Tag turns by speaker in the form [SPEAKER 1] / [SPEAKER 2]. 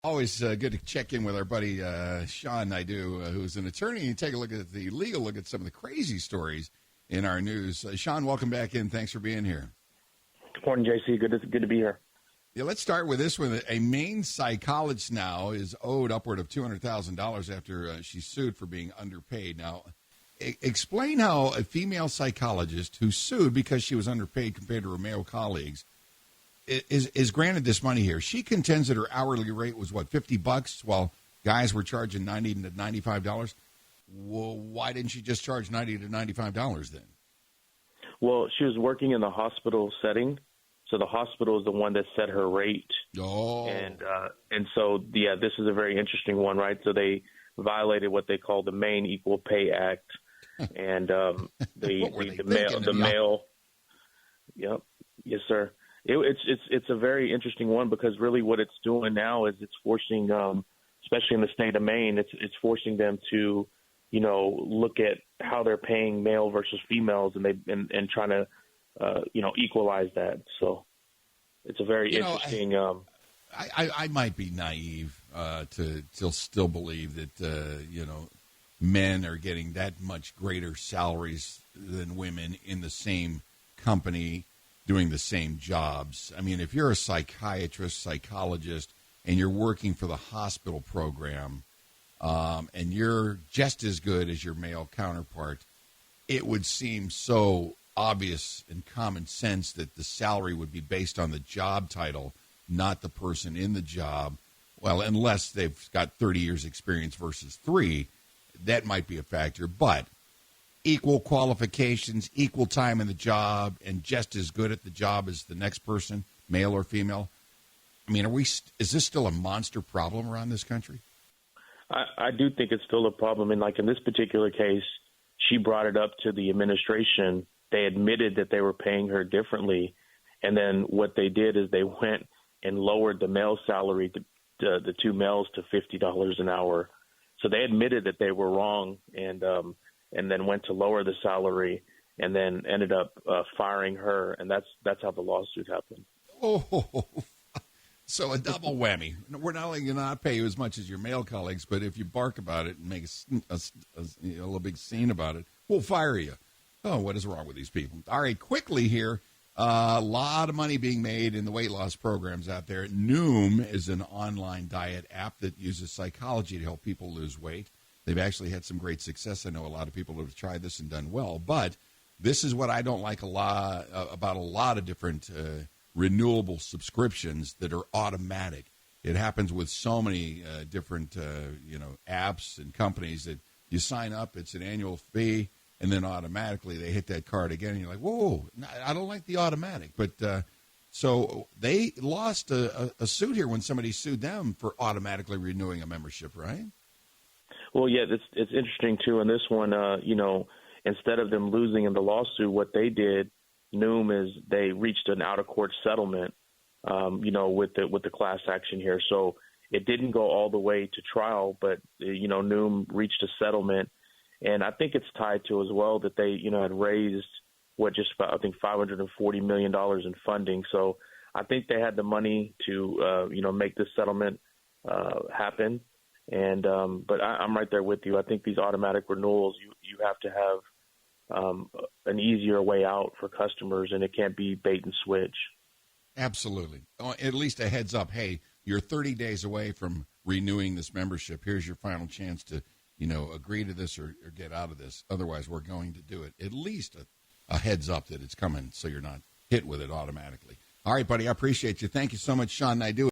[SPEAKER 1] Always good to check in with our buddy Shaun Naidoo, who's an attorney, and take a look at the legal look at some of the crazy stories in our news. Shaun, welcome back in. Thanks for being here.
[SPEAKER 2] Good morning, JC. Good to be here.
[SPEAKER 1] Yeah, let's start with this one. A Maine psychologist now is owed upward of $200,000 after she's sued for being underpaid. Now, explain how a female psychologist who sued because she was underpaid compared to her male colleagues is granted this money here. She contends that her hourly rate was, $50, while guys were charging $90 to $95. Well, why didn't she just charge $90 to $95 then?
[SPEAKER 2] Well, she was working in the hospital setting, so the hospital is the one that set her rate.
[SPEAKER 1] Oh.
[SPEAKER 2] And so, this is a very interesting one, right? So they violated what they call the Maine Equal Pay Act, and the male. Yep. Yes, sir. It's a very interesting one because really what it's doing now is it's forcing, especially in the state of Maine, it's forcing them to, look at how they're paying male versus females and trying to, equalize that. So it's a very interesting.
[SPEAKER 1] I might be naive to still believe that men are getting that much greater salaries than women in the same company doing the same jobs. I mean, if you're a psychiatrist, psychologist, and you're working for the hospital program, and you're just as good as your male counterpart, it would seem so obvious and common sense that the salary would be based on the job title, not the person in the job. Well, unless they've got 30 years experience versus 3, that might be a factor. But equal qualifications, equal time in the job, and just as good at the job as the next person, male or female. I mean, is this still a monster problem around this country?
[SPEAKER 2] I do think it's still a problem. And like in this particular case, she brought it up to the administration. They admitted that they were paying her differently. And then what they did is they went and lowered the male salary, the two males, to $50 an hour. So they admitted that they were wrong and then went to lower the salary and then ended up firing her. And that's how the lawsuit happened.
[SPEAKER 1] Oh, so a double whammy. We're not only going to not pay you as much as your male colleagues, but if you bark about it and make a little big scene about it, we'll fire you. Oh, what is wrong with these people? All right, quickly here. A lot of money being made in the weight loss programs out there. Noom is an online diet app that uses psychology to help people lose weight. They've actually had some great success. I know a lot of people have tried this and done well. But this is what I don't like about a lot of different renewable subscriptions that are automatic. It happens with so many different apps and companies that you sign up, it's an annual fee, and then automatically they hit that card again, and you're like, whoa, I don't like the automatic. But so they lost a suit here when somebody sued them for automatically renewing a membership, right?
[SPEAKER 2] Well, yeah, it's interesting, too. In this one, instead of them losing in the lawsuit, what they did, Noom, is they reached an out-of-court settlement, with the class action here. So it didn't go all the way to trial, but, Noom reached a settlement. And I think it's tied to as well that they, had raised $540 million in funding. So I think they had the money to, make this settlement happen. And but I'm right there with you. I think these automatic renewals, you have to have an easier way out for customers, and it can't be bait and switch.
[SPEAKER 1] Absolutely. At least a heads up. Hey, you're 30 days away from renewing this membership. Here's your final chance to, agree to this or get out of this. Otherwise, we're going to do it. At least a heads up that it's coming so you're not hit with it automatically. All right, buddy, I appreciate you. Thank you so much, Shaun Naidoo.